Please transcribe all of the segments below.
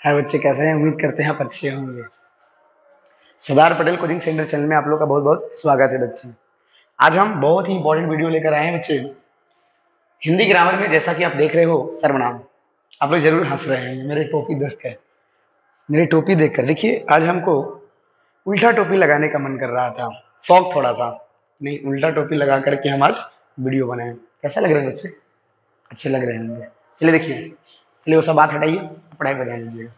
हाय बच्चे, कैसे हैं? उम्मीद करते हैं आप अच्छे होंगे। Sardar Patel coaching centre channel में आप लोग का बहुत बहुत स्वागत है बच्चे। आज हम बहुत ही इंपॉर्टेंट वीडियो लेकर आए हैं बच्चे। हिंदी ग्रामर में जैसा कि आप देख रहे हो सर्वनाम, आप लोग जरूर हंस रहे हैं मेरी टोपी देखकर। देखिए, आज हमको उल्टा टोपी लगाने का मन कर रहा था, शौक थोड़ा था। नहीं, उल्टा टोपी लगा करके हम आज वीडियो बनाए। कैसा लग रहा है बच्चे? अच्छे लग रहे होंगे। चलिए देखिए, चलिए वो सब बात हटाइए, पढ़ाई पर ध्यान दीजिएगा।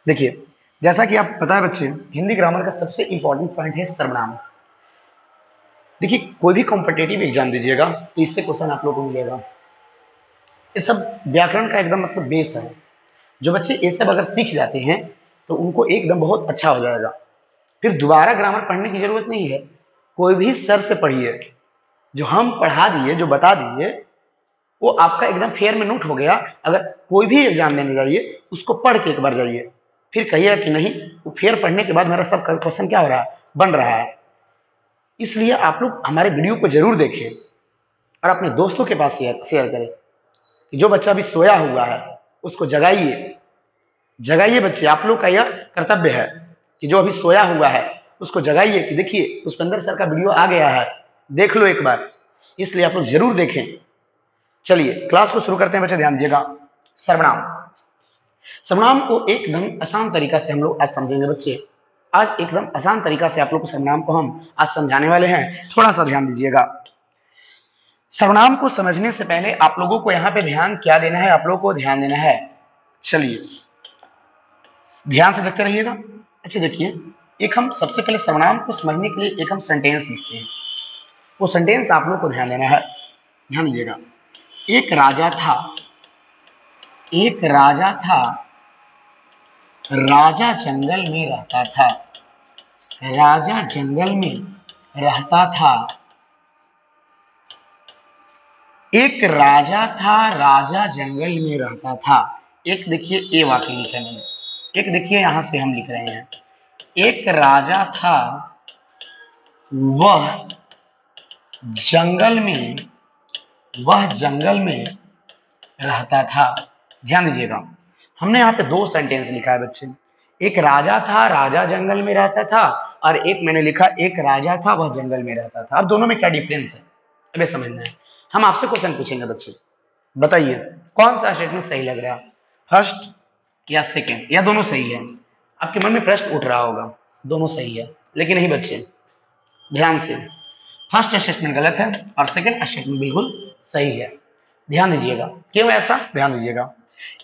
देखिए, जैसा कि आप पता है बच्चे, हिंदी ग्रामर का सबसे इंपॉर्टेंट पॉइंट है सर्वनाम। देखिए, कोई भी कॉम्पिटेटिव एग्जाम दीजिएगा तो इससे क्वेश्चन आप लोगों को मिलेगा। ये सब व्याकरण का एकदम मतलब बेस है। जो बच्चे ये सब अगर सीख जाते हैं तो उनको एकदम बहुत अच्छा हो जाएगा। फिर दोबारा ग्रामर पढ़ने की जरूरत नहीं है। कोई भी सर से पढ़िए, जो हम पढ़ा दिए, जो बता दिए, वो आपका एकदम फेयर में नोट हो गया। अगर कोई भी एग्जाम देने जाइए, उसको पढ़ के एक बार जाइए, फिर कहिएगा कि नहीं, वो फेयर पढ़ने के बाद मेरा सब क्वेश्चन क्या हो रहा है, बन रहा है। इसलिए आप लोग हमारे वीडियो को जरूर देखें और अपने दोस्तों के पास शेयर करें कि जो बच्चा अभी सोया हुआ है उसको जगाइए। जगाइए बच्चे, आप लोग का यह कर्तव्य है कि जो अभी सोया हुआ है उसको जगाइए कि देखिए पुष्पेंद्र सर का वीडियो आ गया है, देख लो एक बार। इसलिए आप लोग जरूर देखें। चलिए क्लास को शुरू करते हैं बच्चे, ध्यान दीजिएगा। सर्वनाम, सर्वनाम को एकदम आसान तरीका से हम लोग आज समझेंगे बच्चे। आज एकदम आसान तरीका से आप लोग को सर्वनाम को हम आज समझाने वाले हैं। थोड़ा सा ध्यान दीजिएगा। सर्वनाम को समझने से पहले आप लोगों को यहाँ पे ध्यान क्या देना है, आप लोगों को ध्यान देना है। चलिए ध्यान से देखते रहिएगा। अच्छा देखिए, एक हम सबसे पहले सर्वनाम को समझने के लिए एक हम सेंटेंस लिखते हैं। वो सेंटेंस आप लोग को ध्यान देना है। ध्यान दीजिएगा। एक राजा था, एक राजा था, राजा जंगल में रहता था, राजा जंगल में रहता था। एक राजा था, राजा जंगल में रहता था। एक देखिए ए वाक्य लिखा मैंने, एक देखिए यहां से हम लिख रहे हैं। एक राजा था, वह जंगल में, वह जंगल में रहता था। ध्यान दीजिएगा, हमने यहाँ पे दो सेंटेंस लिखा है बच्चे। एक राजा था, राजा जंगल में रहता था, और एक मैंने लिखा एक राजा था, वह जंगल में रहता था। अब दोनों में क्या डिफरेंस है अभी समझना है। हम आपसे क्वेश्चन पूछेंगे बच्चे, बताइए कौन सा स्टेटमेंट सही लग रहा है, फर्स्ट या सेकेंड, या दोनों सही है? आपके मन में प्रश्न उठ रहा होगा दोनों सही है, लेकिन नहीं बच्चे, ध्यान से। फर्स्ट स्टेटमेंट गलत है और सेकेंड स्टेटमेंट बिल्कुल सही है। ध्यान दीजिएगा। क्यों ऐसा? ध्यान दीजिएगा।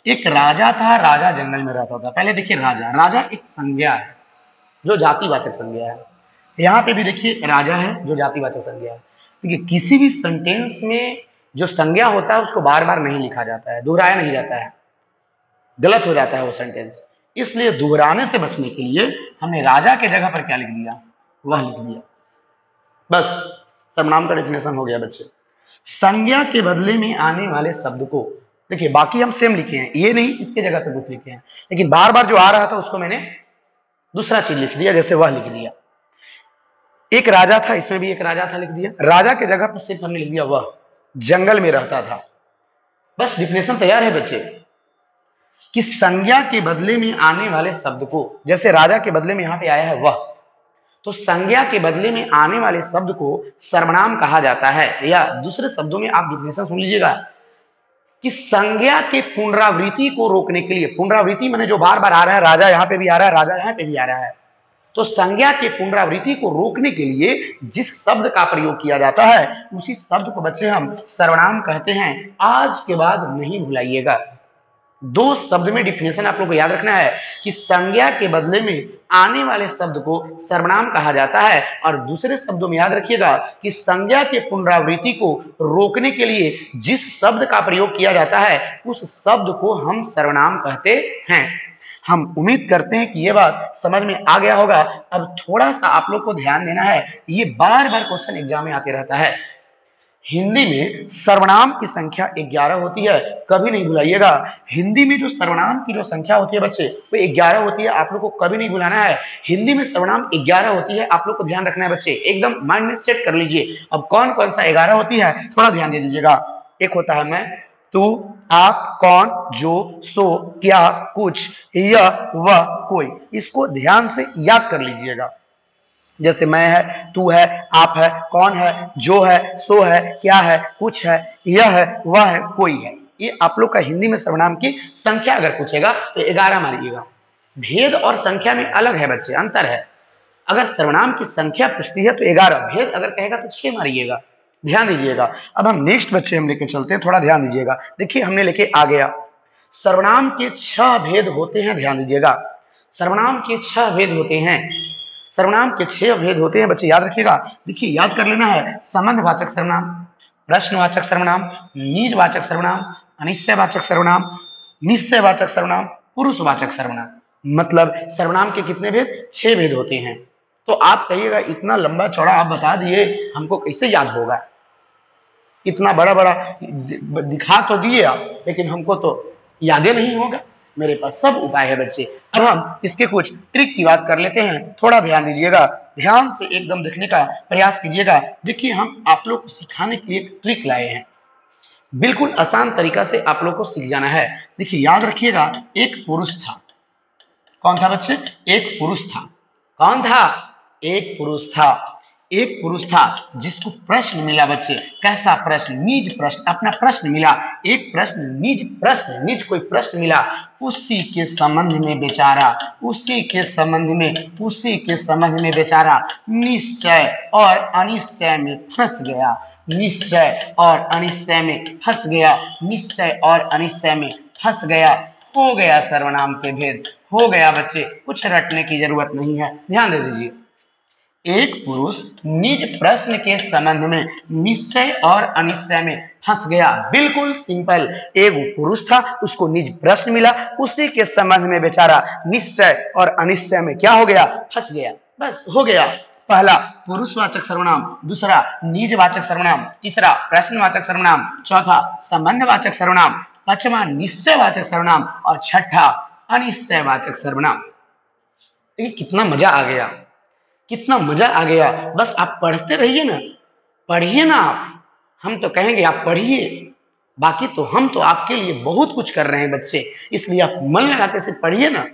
एक राजा था, राजा जंगल में रहता था। पहले देखिए, राजा, राजा एक संज्ञा है जो जातिवाचक संज्ञा है। यहाँ पे भी देखिए राजा है जो जातिवाचक संज्ञा है। देखिए, किसी भी सेंटेंस में जो संज्ञा होता है उसको बार बार नहीं लिखा जाता है, दोहराया नहीं जाता है, गलत हो जाता है वो सेंटेंस। इसलिए दोहराने से बचने के लिए हमने राजा के जगह पर क्या लिख दिया, वह लिख दिया। बस सर्वनाम का डेफिनेशन हो गया बच्चे। संज्ञा के बदले में आने वाले शब्द को, देखिए बाकी हम सेम लिखे हैं, ये नहीं इसके जगह पे कुछ लिखे हैं, लेकिन बार बार जो आ रहा था उसको मैंने दूसरा चीज लिख दिया, जैसे वह लिख दिया। एक राजा था, इसमें भी एक राजा था लिख दिया। राजा के जगह पर सिर्फ हमने लिख दिया वह जंगल में रहता था। बस डिफिनेशन तैयार है बच्चे कि संज्ञा के बदले में आने वाले शब्द को, जैसे राजा के बदले में यहां पे आया है वह, तो संज्ञा के बदले में आने वाले शब्द को सर्वनाम कहा जाता है। या दूसरे शब्दों में आप डिफिनेशन सुन लीजिएगा कि संज्ञा के पुनरावृत्ति को रोकने के लिए, पुनरावृत्ति माने जो बार बार आ रहा है, राजा यहाँ पे भी आ रहा है, राजा यहाँ पे भी आ रहा है, तो संज्ञा के पुनरावृत्ति को रोकने के लिए जिस शब्द का प्रयोग किया जाता है उसी शब्द को बच्चे हम सर्वनाम कहते हैं। आज के बाद नहीं भुलाइएगा। दो शब्द में डिफिनेशन आप लोग को याद रखना है कि संज्ञा के बदले में आने वाले शब्द को सर्वनाम कहा जाता है, और दूसरे शब्दों में याद रखिएगा कि संज्ञा के पुनरावृत्ति को रोकने के लिए जिस शब्द का प्रयोग किया जाता है उस शब्द को हम सर्वनाम कहते हैं। हम उम्मीद करते हैं कि यह बात समझ में आ गया होगा। अब थोड़ा सा आप लोग को ध्यान देना है, ये बार बार क्वेश्चन एग्जाम में आते रहता है। हिंदी में सर्वनाम की संख्या 11 होती है, कभी नहीं भुलाइएगा। हिंदी में जो सर्वनाम की जो संख्या होती है बच्चे वो 11 होती है, आप लोग को कभी नहीं भुलाना है। हिंदी में सर्वनाम 11 होती है, आप लोग को ध्यान रखना है बच्चे, एकदम माइंड में सेट कर लीजिए। अब कौन कौन सा 11 होती है थोड़ा ध्यान दे दीजिएगा। एक होता है मैं, तू, आप, कौन, जो, सो, क्या, कुछ, यह, वह, कोई। इसको ध्यान से याद कर लीजिएगा। जैसे मैं है, तू है, आप है, कौन है, जो है, सो है, क्या है, कुछ है, यह है, वह है, कोई है। ये आप लोग का हिंदी में सर्वनाम की संख्या अगर पूछेगा तो 11 मारिएगा। भेद और संख्या में अलग है बच्चे, अंतर है। अगर सर्वनाम की संख्या पूछती है तो 11, भेद अगर कहेगा तो 6 मारिएगा। ध्यान दीजिएगा। अब हम नेक्स्ट बच्चे हम लेके चलते हैं, थोड़ा ध्यान दीजिएगा। देखिए हमने लेके आ गया, सर्वनाम के 6 भेद होते हैं। ध्यान दीजिएगा, सर्वनाम के 6 भेद होते हैं। सर्वनाम के 6 भेद होते हैं बच्चे, याद रखिएगा। देखिए याद कर लेना है, संबंधवाचक सर्वनाम, प्रश्नवाचक सर्वनाम, निजवाचक सर्वनाम, अनिश्चयवाचक सर्वनाम, निश्चयवाचक सर्वनाम, पुरुषवाचक सर्वनाम। मतलब सर्वनाम के कितने भेद? 6 भेद होते हैं। तो आप कहिएगा इतना लंबा चौड़ा आप बता दिए, हमको कैसे याद होगा? इतना बड़ा बड़ा दिखा तो दिए आप, लेकिन हमको तो यादें नहीं होगा। मेरे पास सब उपाय है बच्चे। अब हम इसके कुछ ट्रिक की बात कर लेते हैं, थोड़ा ध्यान दीजिएगा, ध्यान से एकदम देखने का प्रयास कीजिएगा। देखिए हम आप लोग को सिखाने के लिए ट्रिक लाए हैं, बिल्कुल आसान तरीका से आप लोग को सीख जाना है। देखिए याद रखिएगा, एक पुरुष था। कौन था बच्चे? एक पुरुष था। कौन था? एक पुरुष था। एक पुरुष था जिसको प्रश्न मिला बच्चे। कैसा प्रश्न? निज प्रश्न, अपना प्रश्न मिला। एक प्रश्न, निज प्रश्न, निज कोई प्रश्न मिला, उसी के संबंध में बेचारा, उसी के संबंध में, उसी के संबंध में बेचारा निश्चय और अनिश्चय में फंस गया। निश्चय और अनिश्चय में फंस गया। निश्चय और अनिश्चय में फंस गया। हो गया सर्वनाम के भेद, हो गया बच्चे, कुछ रटने की जरूरत नहीं है। ध्यान दे दीजिए, एक पुरुष निज प्रश्न के संबंध में निश्चय और अनिश्चय में फंस गया। बिल्कुल सिंपल, एक पुरुष था, उसको निज प्रश्न मिला, उसी के संबंध में बेचारा निश्चय और अनिश्चय में क्या हो गया? फंस गया। बस हो गया। पहला पुरुषवाचक सर्वनाम, दूसरा निजवाचक सर्वनाम, तीसरा प्रश्नवाचक सर्वनाम, चौथा संबंधवाचक सर्वनाम, पांचवा निश्चयवाचक सर्वनाम और छठा अनिश्चयवाचक सर्वनाम। देखिए कितना मजा आ गया, कितना मजा आ गया। बस आप पढ़ते रहिए ना, पढ़िए ना आप। हम तो कहेंगे आप पढ़िए, बाकी तो हम तो आपके लिए बहुत कुछ कर रहे हैं बच्चे, इसलिए आप मन लगाते से पढ़िए ना।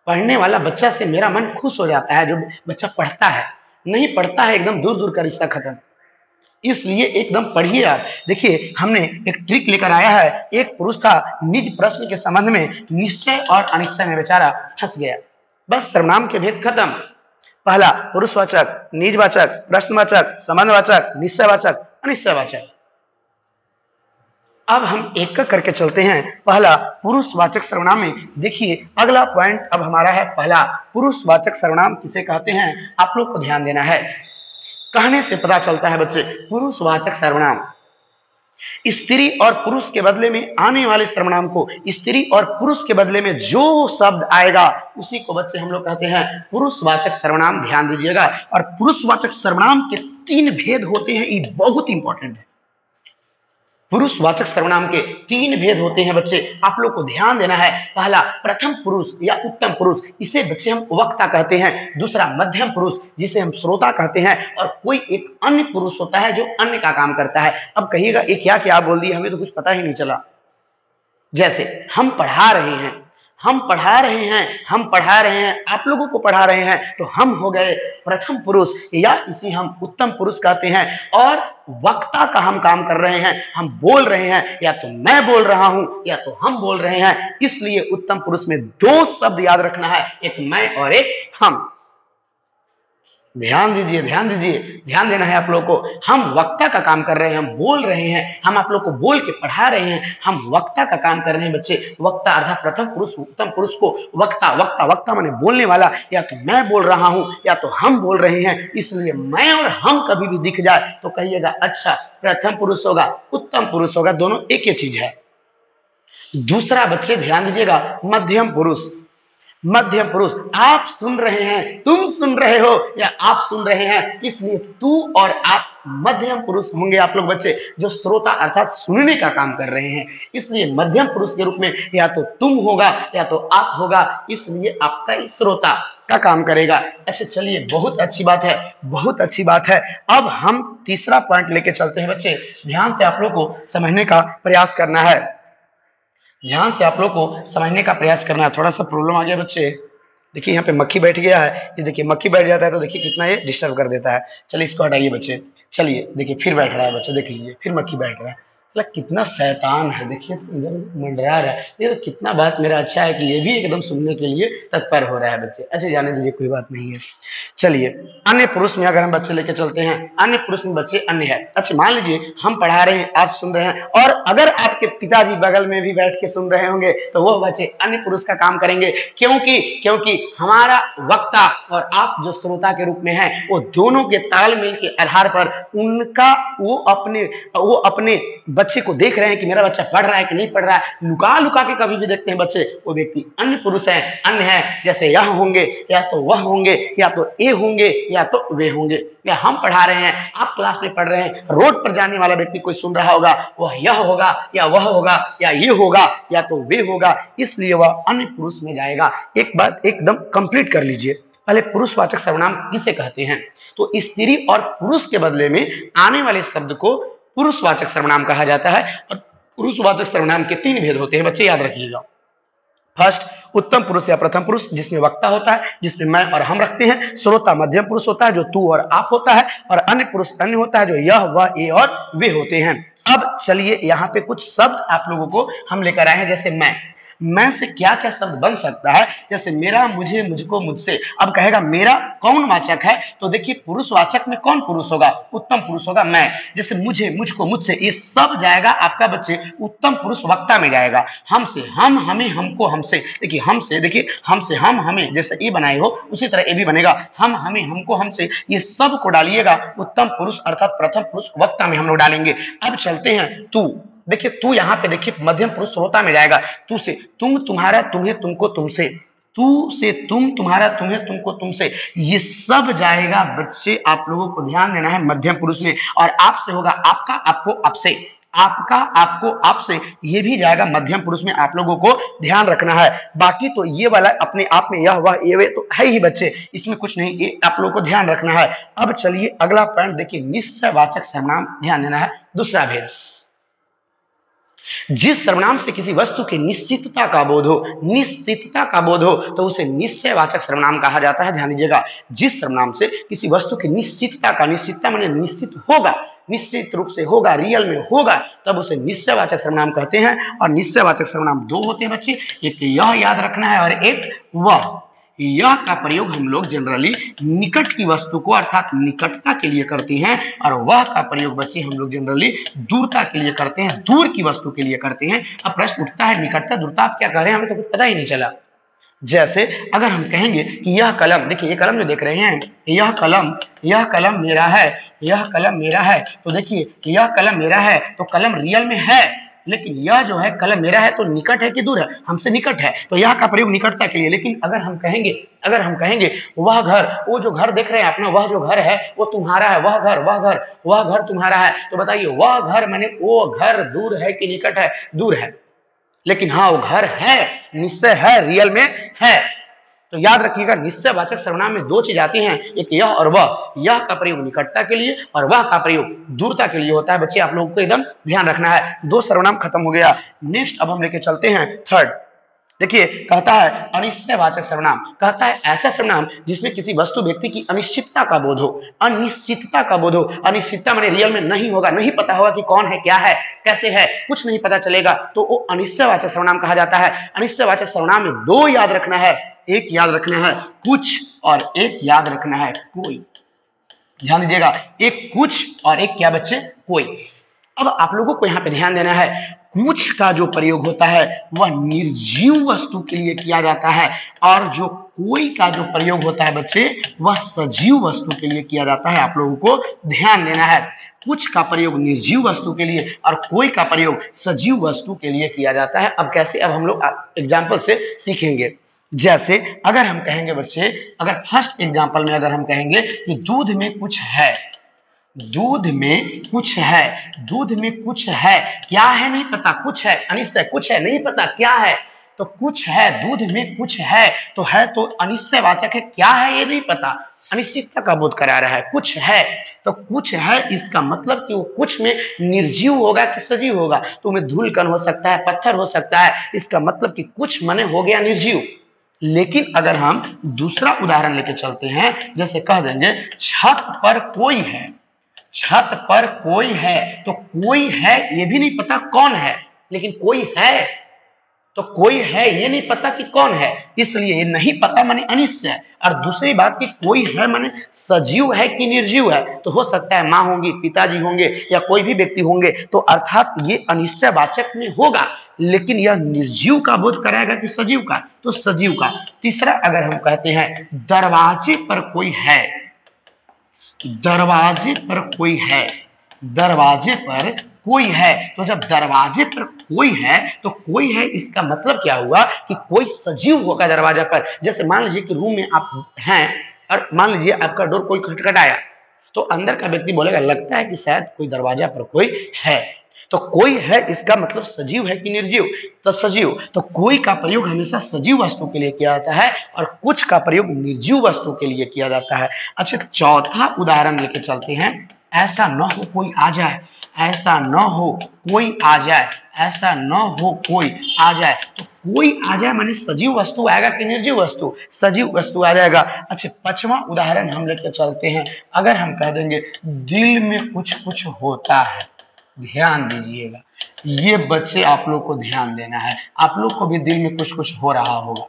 पढ़ने वाला बच्चा से मेरा मन खुश हो जाता है, जो बच्चा पढ़ता है। नहीं पढ़ता है एकदम दूर दूर का रिश्ता खत्म। इसलिए एकदम पढ़िए आप। देखिए हमने एक ट्रिक लेकर आया है। एक पुरुष था, निज प्रश्न के संबंध में निश्चय और अनिश्चय में बेचारा फंस गया। बस सर्वनाम के भेद खत्म। पहला पुरुषवाचक, निजवाचक, प्रश्नवाचक, संबंधवाचक, निश्चयवाचक, अनिश्चयवाचक। अब हम एक एक करके चलते हैं। पहला पुरुषवाचक सर्वनाम में देखिए, अगला पॉइंट अब हमारा है पहला पुरुषवाचक सर्वनाम किसे कहते हैं, आप लोग को ध्यान देना है। कहने से पता चलता है बच्चे, पुरुषवाचक सर्वनाम स्त्री और पुरुष के बदले में आने वाले सर्वनाम को, स्त्री और पुरुष के बदले में जो शब्द आएगा उसी को बच्चे हम लोग कहते हैं पुरुषवाचक सर्वनाम। ध्यान दीजिएगा। और पुरुषवाचक सर्वनाम के 3 भेद होते हैं, ये बहुत इंपॉर्टेंट है। पुरुषवाचक सर्वनाम के 3 भेद होते हैं बच्चे, आप लोग को ध्यान देना है। पहला प्रथम पुरुष या उत्तम पुरुष, इसे बच्चे हम वक्ता कहते हैं। दूसरा मध्यम पुरुष, जिसे हम श्रोता कहते हैं। और कोई एक अन्य पुरुष होता है जो अन्य का काम करता है। अब कहिएगा ये क्या बोल दिया, हमें तो कुछ पता ही नहीं चला। जैसे हम पढ़ा रहे हैं, हम पढ़ा रहे हैं, हम पढ़ा रहे हैं, आप लोगों को पढ़ा रहे हैं, तो हम हो गए प्रथम पुरुष, या इसे हम उत्तम पुरुष कहते हैं। और वक्ता का हम काम कर रहे हैं, हम बोल रहे हैं, या तो मैं बोल रहा हूं या तो हम बोल रहे हैं। इसलिए उत्तम पुरुष में 2 शब्द याद रखना है, एक मैं और एक हम। ध्यान दीजिए, ध्यान दीजिए, ध्यान देना है आप लोगों को। हम वक्ता का काम कर रहे हैं, हम बोल रहे हैं, हम आप लोग को बोल के पढ़ा रहे हैं, हम वक्ता का काम कर रहे हैं बच्चे। वक्ता अर्थात प्रथम पुरुष उत्तम पुरुष को वक्ता, वक्ता वक्ता माने बोलने वाला, या तो मैं बोल रहा हूं या तो हम बोल रहे हैं। इसलिए मैं और हम कभी भी दिख जाए तो कहिएगा अच्छा प्रथम पुरुष होगा, उत्तम पुरुष होगा, दोनों एक ही चीज है। दूसरा बच्चे ध्यान दीजिएगा, मध्यम पुरुष। मध्यम पुरुष, आप सुन रहे हैं, तुम सुन रहे हो या आप सुन रहे हैं, इसलिए तू और आप मध्यम पुरुष होंगे आप लोग बच्चे, जो श्रोता अर्थात सुनने का काम कर रहे हैं। इसलिए मध्यम पुरुष के रूप में या तो तुम होगा या तो आप होगा, इसलिए आपका श्रोता का काम करेगा। अच्छा चलिए, बहुत अच्छी बात है, बहुत अच्छी बात है। अब हम तीसरा पॉइंट लेके चलते हैं बच्चे, ध्यान से आप लोग को समझने का प्रयास करना है। ध्यान से आप लोग को समझने का प्रयास करना है। थोड़ा सा प्रॉब्लम आ गया बच्चे, देखिए यहाँ पे मक्खी बैठ गया है, ये देखिए मक्खी बैठ जाता है तो देखिए कितना ये डिस्टर्ब कर देता है। चलिए इसको हटाइए बच्चे, चलिए देखिए फिर बैठ रहा है बच्चे, देख लीजिए फिर मक्खी बैठ रहा है, मतलब कितना शैतान है, देखिए तो इधर मंडरा रहा है। ये तो कितना बात मेरा अच्छा है कि ये भी एकदम सुनने के लिए तत्पर हो रहा है बच्चे। अच्छा जाने दीजिए, कोई बात नहीं है। चलिए अन्य पुरुष में अगर हम बच्चे लेके चलते हैं, अन्य पुरुष में बच्चे अन्य है। अच्छा मान लीजिए हम पढ़ा रहे हैं, आप सुन रहे हैं, और अगर आपके पिताजी बगल में भी बैठ के सुन रहे होंगे तो वो बच्चे अन्य पुरुष का काम करेंगे। क्योंकि हमारा वक्ता और आप जो श्रोता के रूप में हैं, वो दोनों के तालमेल के आधार पर उनका वो अपने बच्चे को देख रहे हैं कि मेरा बच्चा पढ़ रहा है कि नहीं पढ़ रहा है। लुका लुका के कभी भी देखते हैं बच्चे, वो व्यक्ति अन्य पुरुष है, अन्य है। जैसे यह होंगे या तो वह होंगे, या तो ए होंगे या तो वे होंगे। या हम पढ़ा रहे हैं, आप क्लास में पढ़ रहे हैं, रोड पर जाने वाला व्यक्ति कोई सुन रहा होगा, वह यह होगा या वह होगा या ये होगा या तो वे होगा, इसलिए वह अन्य पुरुष में जाएगा। एक बात एकदम कंप्लीट कर लीजिए, पहले पुरुषवाचक सर्वनाम किसे कहते हैं? तो स्त्री और पुरुष के बदले में आने वाले शब्द को पुरुषवाचक सर्वनाम कहा जाता है। और पुरुषवाचक सर्वनाम के 3 भेद होते हैं बच्चे, याद रखिएगा। फर्स्ट, उत्तम पुरुष या प्रथम पुरुष, जिसमें वक्ता होता है, जिसमें मैं और हम रखते हैं। श्रोता मध्यम पुरुष होता है, जो तू और आप होता है। और अन्य पुरुष अन्य होता है, जो यह वह ये और वे होते हैं। अब चलिए यहाँ पे कुछ शब्द आप लोगों को हम लेकर आए हैं। जैसे मैं से क्या क्या शब्द बन सकता है? जैसे मेरा, मुझे, मुझको, मुझसे। अब कहेगा मेरा कौन वाचक है? तो देखिए पुरुषवाचक में कौन पुरुष होगा? उत्तम पुरुष होगा मैं। जैसे मुझे, मुझको, मुझसे, ये सब जाएगा आपका बच्चे उत्तम पुरुष वक्ता में जाएगा। हमसे, हम, हमें, हमको, हमसे। देखिए हमसे, देखिए हमसे, हम, हमें, जैसे ये बनाए हो उसी तरह ये भी बनेगा। हम, हमें, हमको, हमसे, ये सब को डालिएगा उत्तम पुरुष अर्थात प्रथम पुरुष वक्ता में हम लोग डालेंगे। अब चलते हैं तू। देखिए तू यहाँ पे देखिए मध्यम पुरुष श्रोता में जाएगा। तू से तुम, तुम्हारा, तुम्हें, तुमको, तुमसे। तू से तुम, तुम्हारा, तुम्हें, तुमको, तुमसे, ये सब जाएगा बच्चे, आप लोगों को ध्यान देना है मध्यम पुरुष में। और आपसे होगा आपका, आपको, आपसे, आपका, आपको, आपसे, ये भी जाएगा मध्यम पुरुष में, आप लोगों को ध्यान रखना है। बाकी तो ये वाला अपने आप में यह वह ये वे तो है ही बच्चे, इसमें कुछ नहीं, ये आप लोगों को ध्यान रखना है। अब चलिए अगला पॉइंट देखिए, निश्चयवाचक सर्वनाम, ध्यान देना है। दूसरा भेद, जिस सर्वनाम से किसी वस्तु की निश्चितता का बोध हो, निश्चितता का बोध हो, तो उसे निश्चयवाचक सर्वनाम कहा जाता है। ध्यान दीजिएगा, जिस सर्वनाम से किसी वस्तु की निश्चितता का, निश्चितता माने निश्चित होगा, निश्चित रूप से होगा, रियल में होगा, तब उसे निश्चयवाचक सर्वनाम कहते हैं। और निश्चयवाचक सर्वनाम 2 होते हैं बच्चे, एक यह याद रखना है और एक वह। यह का प्रयोग हम लोग जनरली निकट की वस्तु को अर्थात निकटता के लिए करते हैं, और वह का प्रयोग बच्चे हम लोग जनरली दूरता के लिए करते हैं, दूर की वस्तु के लिए करते हैं। अब प्रश्न उठता है निकटता दूरता आप क्या कह रहे हैं, हमें तो कुछ पता ही नहीं चला। जैसे अगर हम कहेंगे कि यह कलम, देखिए ये कलम जो देख रहे हैं, यह कलम मेरा है, यह कलम मेरा है। तो देखिए यह कलम मेरा है, तो कलम रियल में है, लेकिन यह जो है कलम मेरा है तो निकट है कि दूर है? हमसे निकट है, तो यह का प्रयोग निकटता के लिए। लेकिन अगर हम कहेंगे वह घर, वो जो घर देख रहे हैं अपना, वह जो घर है वो तुम्हारा है, वह घर तुम्हारा है, तो बताइए वह घर माने वो घर दूर है कि निकट है? दूर है, लेकिन हाँ वो घर है, निश्चय है, रियल में है। तो याद रखिएगा निश्चयवाचक सर्वनाम में 2 चीज आती हैं, एक यह और वह। यह का प्रयोग निकटता के लिए और वह का प्रयोग दूरता के लिए होता है बच्चे, आप लोगों को एकदम ध्यान रखना है। 2 सर्वनाम खत्म हो गया। नेक्स्ट अब हम लेके चलते हैं थर्ड। देखिए कहता है अनिश्चयवाचक सर्वनाम, कहता है ऐसा सर्वनाम जिसमें किसी वस्तु व्यक्ति की अनिश्चितता का बोध हो, अनिश्चितता का बोध हो। अनिश्चितता माने रियल में नहीं होगा, नहीं पता होगा कि कौन है, क्या है, कैसे है, कुछ नहीं पता चलेगा, तो वो अनिश्चयवाचक सर्वनाम कहा जाता है। अनिश्चयवाचक सर्वनाम में 2 याद रखना है, एक याद रखना है कुछ और एक याद रखना है कोई। ध्यान दीजिएगा, एक कुछ और एक क्या बच्चे? कोई। अब आप लोगों को यहाँ पे ध्यान देना है, कुछ का जो प्रयोग होता है वह निर्जीव वस्तु के लिए किया जाता है, और जो कोई का जो प्रयोग होता है बच्चे वह सजीव वस्तु के लिए किया जाता है। आप लोगों को ध्यान देना है, कुछ का प्रयोग निर्जीव वस्तु के लिए और कोई का प्रयोग सजीव वस्तु के लिए किया जाता है। अब कैसे? अब हम लोग एग्जाम्पल से सीखेंगे। जैसे अगर हम कहेंगे बच्चे, अगर फर्स्ट एग्जाम्पल में अगर हम कहेंगे कि दूध में कुछ है, दूध में कुछ है, दूध में कुछ है, क्या है नहीं पता, कुछ है, अनिश्चय, कुछ है नहीं पता क्या है, तो कुछ है, दूध में कुछ है, तो है तो अनिश्चयवाचक है, क्या है ये नहीं पता, अनिश्चितता का बोध करा रहा है। कुछ है तो कुछ है, इसका मतलब कि वो कुछ में निर्जीव होगा कि सजीव होगा। तो में धूल कण हो सकता है, पत्थर हो सकता है, इसका मतलब कि कुछ मने हो गया निर्जीव। लेकिन अगर हम दूसरा उदाहरण लेके चलते हैं, जैसे कह देंगे छत पर कोई है, छत पर कोई है, तो कोई है ये भी नहीं पता कौन है, लेकिन कोई है, तो कोई है ये नहीं पता कि कौन है, इसलिए ये नहीं पता माने अनिश्चय। और दूसरी बात कि कोई है माने सजीव है कि निर्जीव है, तो हो सकता है माँ होंगी, पिताजी होंगे या कोई भी व्यक्ति होंगे, तो अर्थात ये अनिश्चय वाचक में होगा। लेकिन यह निर्जीव का बोध कराएगा कि सजीव का, तो सजीव का। तीसरा अगर हम कहते हैं दरवाजे पर कोई है, दरवाजे पर कोई है, दरवाजे पर कोई है, तो जब दरवाजे पर कोई है तो कोई है, इसका मतलब क्या हुआ कि कोई सजीव होगा दरवाजा पर। जैसे मान लीजिए कि रूम में आप हैं और मान लीजिए आपका डोर कोई खटखटाया, तो अंदर का व्यक्ति बोलेगा लगता है कि शायद कोई दरवाजा पर कोई है। तो कोई है इसका मतलब सजीव है कि निर्जीव, तो सजीव। तो कोई का प्रयोग हमेशा सजीव वस्तु के लिए किया जाता है और कुछ का प्रयोग निर्जीव वस्तु के लिए किया जाता है। अच्छा, चौथा उदाहरण लेके चलते हैं। ऐसा न हो कोई आ जाए, ऐसा न हो कोई आ जाए, ऐसा न हो कोई आ जाए, तो कोई आ जाए माने सजीव वस्तु आएगा कि निर्जीव वस्तु, सजीव वस्तु आ जाएगा। अच्छा, पांचवा उदाहरण हम लेके चलते हैं। अगर हम कह देंगे दिल में कुछ कुछ होता है, ध्यान दीजिएगा, ये बच्चे आप लोग को ध्यान देना है, आप लोग को भी दिल में कुछ कुछ हो रहा होगा।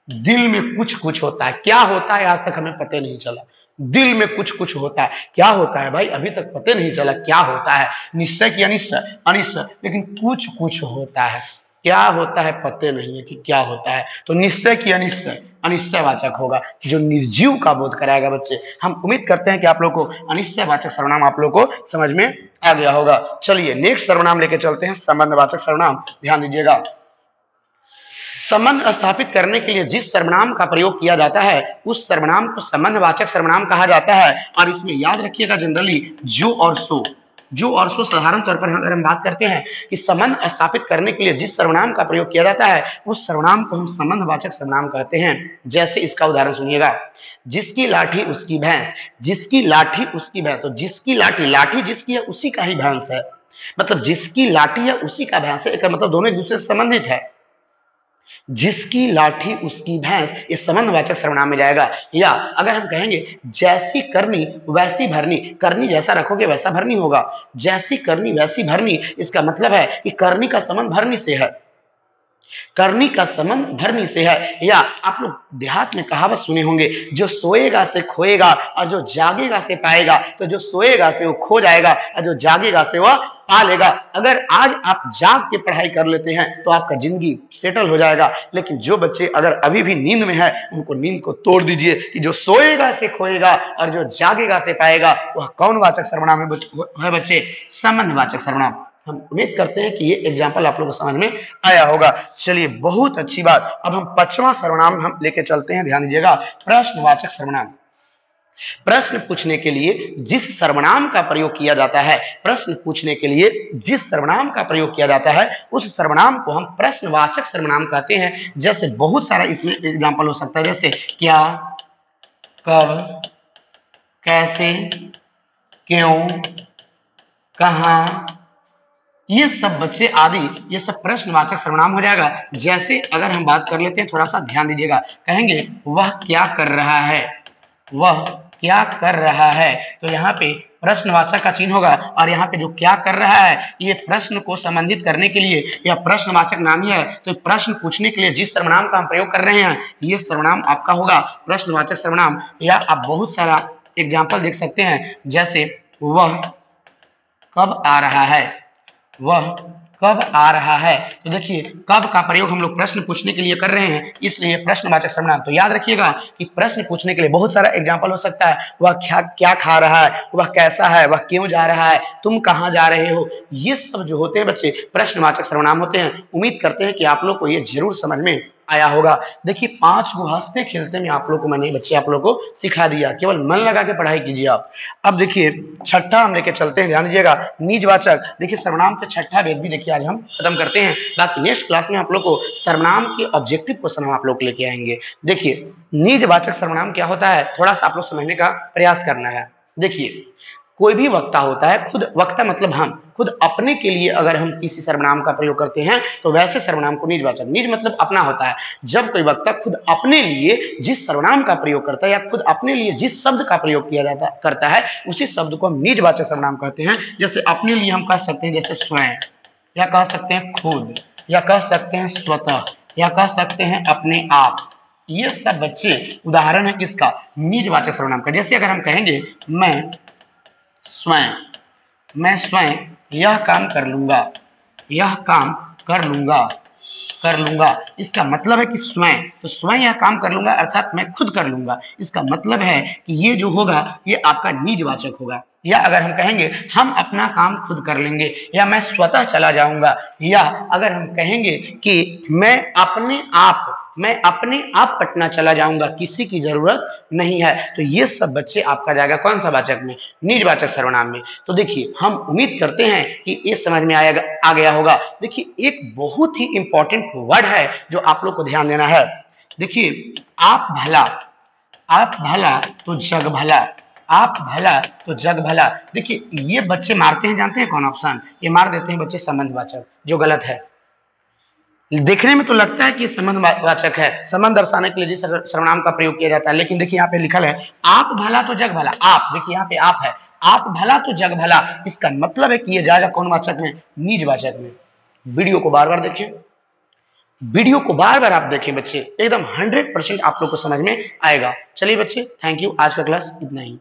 दिल में कुछ कुछ होता है, क्या होता है आज तक हमें पता नहीं चला। दिल में कुछ कुछ होता है, क्या होता है भाई, अभी तक पता नहीं चला क्या होता है। निश्चय की अनिश्चय, अनिश्चय, लेकिन कुछ कुछ होता है, क्या होता है पता नहीं है कि क्या होता है। तो निश्चय की अनिश्चय, अनिश्चयवाचक होगा जो निर्जीव का बोध कराएगा बच्चे। हम उम्मीद करते हैं कि आप लोग को अनिश्चयवाचक सर्वनाम आप लोग को समझ में आ गया होगा। चलिए नेक्स्ट सर्वनाम लेके चलते हैं, संबंधवाचक सर्वनाम। ध्यान दीजिएगा, संबंध स्थापित करने के लिए जिस सर्वनाम का प्रयोग किया जाता है उस सर्वनाम को संबंधवाचक सर्वनाम कहा जाता है। और इसमें याद रखिएगा जनरली जो और सो, जो और सो साधारण तौर पर अगर हम बात करते हैं कि संबंध स्थापित करने के लिए जिस सर्वनाम का प्रयोग किया जाता है उस सर्वनाम को हम संबंधवाचक सर्वनाम कहते हैं। जैसे इसका उदाहरण सुनिएगा, जिसकी लाठी उसकी भैंस, जिसकी लाठी उसकी भैंस, तो जिसकी लाठी, लाठी जिसकी है उसी का ही भैंस है, मतलब जिसकी लाठी है उसी का भैंस है, इसका मतलब दोनों एक दूसरे से संबंधित है। जिसकी लाठी उसकी भैंस, इस संबंधवाचक सर्वनाम में जाएगा। या अगर हम कहेंगे जैसी करनी वैसी भरनी, करनी जैसा रखोगे वैसा भरनी होगा, जैसी करनी वैसी भरनी, इसका मतलब है कि करनी का संबंध भरनी से है, करनी का संबंध भरनी से है। या आप लोग देहात में कहावत सुने होंगे, जो सोएगा से खोएगा और जो जागेगा से पाएगा। तो जो सोएगा से वो खो जाएगा और जो जागेगा से वह पा लेगा। अगर आज आप जाग के पढ़ाई कर लेते हैं तो आपका जिंदगी सेटल हो जाएगा, लेकिन जो बच्चे अगर अभी भी नींद में है उनको नींद को तोड़ दीजिए कि जो सोएगा से खोएगा और जो जागेगा से पाएगा, वह कौन वाचक सर्वनाम है बच्चे? संबंधवाचक सर्वनाम। हम उम्मीद करते हैं कि ये एग्जाम्पल आप लोगों को समझ में आया होगा। चलिए बहुत अच्छी बात। अब हम पांचवा सर्वनाम हम लेके चलते हैं, ध्यान दीजिएगा, प्रश्नवाचक सर्वनाम। प्रश्न पूछने के लिए जिस सर्वनाम का प्रयोग किया जाता है, प्रश्न पूछने के लिए जिस सर्वनाम का प्रयोग किया जाता है उस सर्वनाम को हम प्रश्नवाचक सर्वनाम कहते हैं। जैसे बहुत सारा इसमें एग्जाम्पल हो सकता है, जैसे क्या, कब, कैसे, क्यों, कहां, ये सब बच्चे आदि, ये सब प्रश्नवाचक सर्वनाम हो जाएगा। जैसे अगर हम बात कर लेते हैं, थोड़ा सा ध्यान दीजिएगा, कहेंगे वह क्या कर रहा है, वह क्या कर रहा है, तो यहाँ पे प्रश्नवाचक का चिन्ह होगा। और यहाँ पे जो क्या कर रहा है ये प्रश्न को संबंधित करने के लिए या प्रश्नवाचक नाम ही है। तो प्रश्न पूछने के लिए जिस सर्वनाम का हम प्रयोग कर रहे हैं ये सर्वनाम आपका होगा प्रश्नवाचक सर्वनाम। या आप बहुत सारा एग्जाम्पल देख सकते हैं, जैसे वह कब आ रहा है, वह कब आ रहा है। तो देखिए कब का प्रयोग हम लोग प्रश्न पूछने के लिए कर रहे हैं, इसलिए प्रश्नवाचक सर्वनाम। तो याद रखिएगा कि प्रश्न पूछने के लिए बहुत सारा एग्जांपल हो सकता है, वह क्या खा रहा है, वह कैसा है, वह क्यों जा रहा है, तुम कहां जा रहे हो, ये सब जो होते हैं बच्चे प्रश्नवाचक सर्वनाम होते हैं। उम्मीद करते हैं कि आप लोग को ये जरूर समझ में आया होगा। देखिए 5 को हंसते खेलते में आप लोग को मैंने बच्चे आप लोग को सिखा दिया, केवल मन लगा के पढ़ाई कीजिए आप। अब देखिए छठा हम लेके चलते हैं, ध्यान दीजिएगा, निजवाचक। देखिए सर्वनाम का छठा भेद भी देखिए आज हम खत्म करते हैं, बाकी नेक्स्ट क्लास में आप लोग को सर्वनाम के ऑब्जेक्टिव क्वेश्चन हम आप लोग लेके आएंगे। देखिए निजवाचक सर्वनाम क्या होता है, थोड़ा सा आप लोग समझने का प्रयास करना है। देखिए कोई भी वक्ता होता है, खुद वक्ता मतलब हम खुद अपने के लिए अगर हम किसी सर्वनाम का प्रयोग करते हैं तो वैसे सर्वनाम को निजवाचक, निज मतलब अपना होता है। जब कोई वक्ता खुद अपने लिए जिस सर्वनाम का प्रयोग करता है या खुद अपने लिए जिस शब्द का प्रयोग किया करता है उसी शब्द को हम निजवाचक सर्वनाम कहते हैं। जैसे अपने लिए हम कह सकते हैं जैसे स्वयं, या कह सकते हैं खुद, या कह सकते हैं स्वतः, या कह सकते हैं अपने आप। ये सब बच्चे उदाहरण है किसका, निजवाचक सर्वनाम का। जैसे अगर हम कहेंगे मैं स्वयं यह काम कर लूंगा, यह काम कर लूंगा, इसका मतलब है कि स्वयं, तो स्वयं यह काम कर लूंगा अर्थात मैं खुद कर लूंगा, इसका मतलब है कि ये जो होगा ये आपका निजवाचक होगा। या अगर हम कहेंगे हम अपना काम खुद कर लेंगे, या मैं स्वतः चला जाऊंगा, या अगर हम कहेंगे कि मैं अपने आप पटना चला जाऊंगा, किसी की जरूरत नहीं है, तो ये सब बच्चे आपका जाएगा कौन सा वाचक में, निजवाचक सर्वनाम में। तो देखिए हम उम्मीद करते हैं कि ये समझ में आ गया होगा। देखिए एक बहुत ही इंपॉर्टेंट वर्ड है जो आप लोग को ध्यान देना है। देखिए आप भला तो जग भला, आप भला तो जग भला। देखिए ये बच्चे मारते हैं, जानते हैं कौन ऑप्शन, ये मार देते हैं बच्चे संबंधवाचक, जो गलत है। देखने में तो लगता है कि संबंधवाचक है, संबंध दर्शाने के लिए जिस सर्वनाम का प्रयोग किया जाता है, लेकिन देखिए यहाँ पे लिखा है आप भला तो जग भला। आप देखिए यहाँ पे आप है, आप भला तो जग भला, इसका मतलब है कि ये जाएगा कौन वाचक में, निजवाचक में। वीडियो को बार बार देखिए, वीडियो को बार बार आप देखें बच्चे, एकदम 100% आप लोग को समझ में आएगा। चलिए बच्चे थैंक यू, आज का क्लास इतना ही।